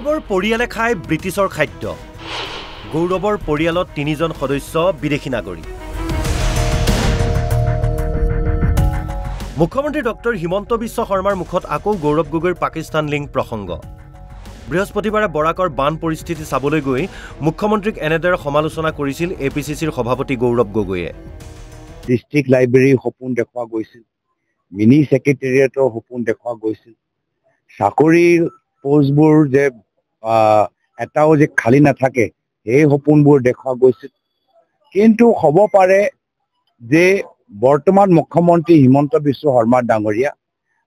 গৌৰৱৰ পৰিয়ালে খায় ব্ৰিটিছৰ খাদ্য। গৌৰৱৰ পৰিয়ালত 3জন সদস্য বিদেশী নাগৰিক। মুখ্যমন্ত্ৰী ডক্টৰ হিমন্ত বিশ্ব শৰ্মাৰ মুখত আকৌ গৌৰৱ গগৈৰ পাকিস্তান লিংক প্ৰসংগ। বৃহস্পতিবাৰে বৰাকৰ বান পৰিস্থিতি চাবলৈ গৈ মুখ্যমন্ত্ৰীক এনেদৰে সমালোচনা কৰিছিল APCCৰ সভাপতি গৌৰৱ গগৈয়ে। ডিষ্ট্ৰিক্ট লাইব্ৰেৰীৰ সপোন দেখুওৱা গৈছিল, মিনি ছেক্ৰেটেৰিয়েটৰ সপোন দেখুওৱা গৈছিল, চাকৰিৰ পোষ্টবোৰ যে এটাও যে খালী নাথাকে সেই সপোনবোৰ দেখুওৱা গৈছিল। কিন্তু হ'ব পাৰে যে বৰ্তমান মুখ্যমন্ত্ৰী হিমন্ত বিশ্ব শৰ্মা ডাঙৰীয়া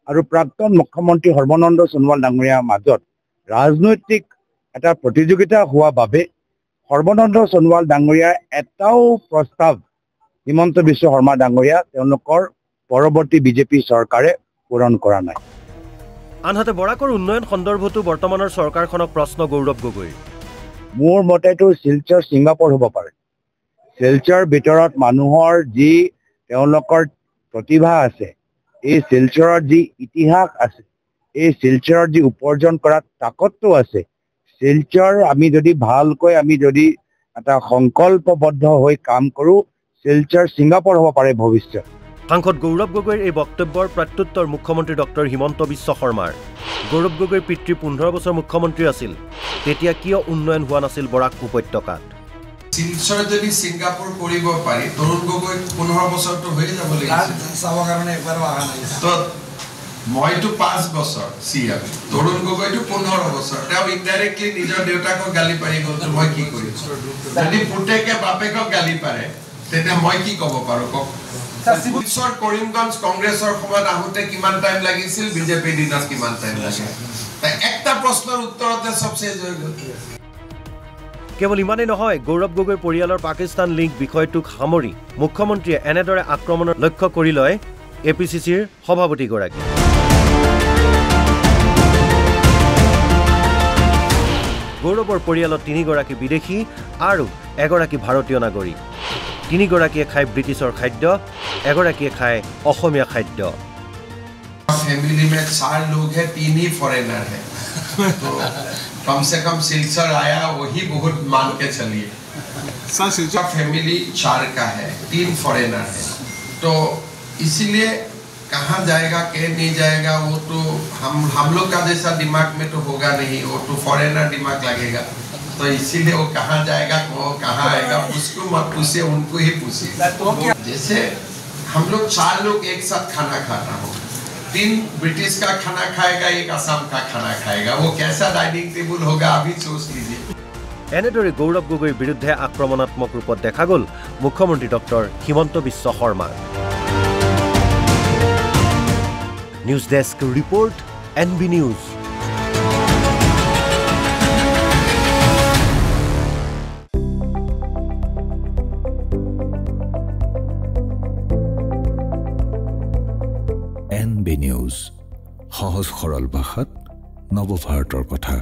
আৰু প্ৰাক্তন মুখ্যমন্ত্ৰী সৰ্বানন্দ সোণোৱাল ডাঙৰীয়াৰ মাজত ৰাজনৈতিক এটা প্ৰতিযোগিতা হোৱা বাবে সৰ্বানন্দ সোণোৱাল ডাঙৰীয়াৰ এটাও প্ৰস্তাৱ হিমন্ত বিশ্ব শৰ্মা ডাঙৰীয়া তেওঁলোকৰ পৰৱৰ্তী বিজেপি চৰকাৰে পূৰণ কৰা নাই। আনহাতে বৰাকৰ উন্নয়ন সন্দৰ্ভতো বৰ্তমানৰ চৰকাৰখনক প্ৰশ্ন গৌৰৱ গগৈৰ। মোৰ মতেতো শিলচৰ ছিংগাপুৰ হ'ব পাৰে। শিলচৰ ভিতৰত মানুহৰ যি তেওঁলোকৰ প্ৰতিভা আছে, এই শিলচৰৰ যি ইতিহাস আছে, এই শিলচৰৰ যি উপাৰ্জন কৰাৰ তাকতটো আছে, শিলচৰ আমি যদি এটা সংকল্পবদ্ধ হৈ কাম কৰোঁ, শিলচৰ ছিংগাপুৰ হ'ব পাৰে ভৱিষ্যত। সাংসদ গৌৰৱ গগৈৰ এই বক্তব্যৰ প্ৰত্যুত্তৰ মুখ্যমন্ত্ৰী ডক্টৰ হিমন্ত বিশ্ব শৰ্মাৰ। গৌৰৱ গগৈৰ পিতৃ 15 বছৰ মুখ্যমন্ত্ৰী আছিল, তেতিয়া কিয় উন্নয়ন হোৱা নাছিল বৰাক উপত্যকাত? শিলচৰ যদি ছিংগাপুৰ কৰিব পাৰি, তৰুণ গগৈ 15 বছৰটো হৈ যাব লাগিব। মইতো 5 বছৰ CM, তৰুণ গগৈটো 15 বছৰ। তেওঁ ইনডাইৰেক্টলি নিজৰ দেউতাকক গালি পাৰি গ'ল, মই কি কৰিম? যদি পুতেকে বাপেকক গালি পাৰে তেতিয়া মই কি ক'ব পাৰোঁ কওক? শিলচৰ কৰিমগঞ্জ কংগ্ৰেছৰ সময়ত আহোঁতে কিমান টাইম লাগিছিল, বিজেপিৰ দিনত কিমান টাইম লাগে? একটা প্ৰশ্নৰ উত্তৰতে চব চেঞ্জ হৈ গ'ল। কেৱল ইমানেই নহয়, গৌৰৱ গগৈৰ পৰিয়ালৰ পাকিস্তান লিংক বিষয়টোক সামৰি মুখ্যমন্ত্ৰীয়ে এনেদৰে আক্ৰমণৰ লক্ষ্য কৰি লয় APCCৰ সভাপতিগৰাকী। গৌৰৱৰ পৰিয়ালত 3গৰাকী বিদেশী আৰু 1গৰাকী ভাৰতীয় নাগৰিক। 3গৰাকীয়ে খায় ব্ৰিটিছৰ খাদ্য, 1গৰাকীয়ে খায় অসমীয়া খাদ্য। फैमिली में 4 लोग हैं, 3 ही फॉरेनर हैं, तो कम से कम सिलचर आया वही बहुत मान के चलिए। सिलचर फैमिली 4 का है, 3 फॉरेनर है, तो इसीलिए कहाँ जाएगा कहीं नहीं जाएगा वो तो हम लोग का जैसा दिमाग में तो होगा नहीं, वो तो फॉरेनर दिमाग लगेगा। तो इसीलिए वो कहाँ जाएगा वो कहाँ आएगा उसको मत पूछिए, उनको ही पूछिए। जैसे हम लोग 4 लोग एक साथ खाना खाता हो, 3 ब्रिटिश का खाना खाएगा, 1 आसाम का खाना खाएगा, वो कैसा डाइनिंग टेबल होगा अभी सोच लीजिए। এনেদৰে গৌৰৱ গগৈৰ বিৰুদ্ধে আক্ৰমণাত্মক ৰূপত দেখা গ'ল মুখ্যমন্ত্ৰী ডক্টৰ হিমন্ত বিশ্ব শৰ্মাৰ। News desk report, NB news. NB news, সহজ সৰল ভাষাত নৱভাৰতৰ কথা।